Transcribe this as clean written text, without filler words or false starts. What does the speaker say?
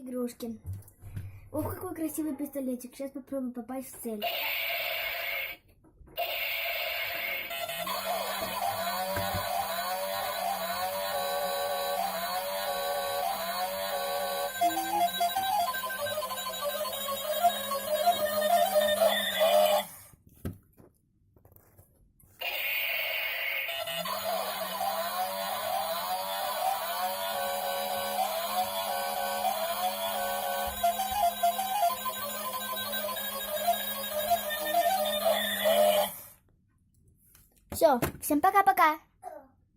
Игрушки. Ох, какой красивый пистолетик. Сейчас попробую попасть в цель. Все, всем пока-пока.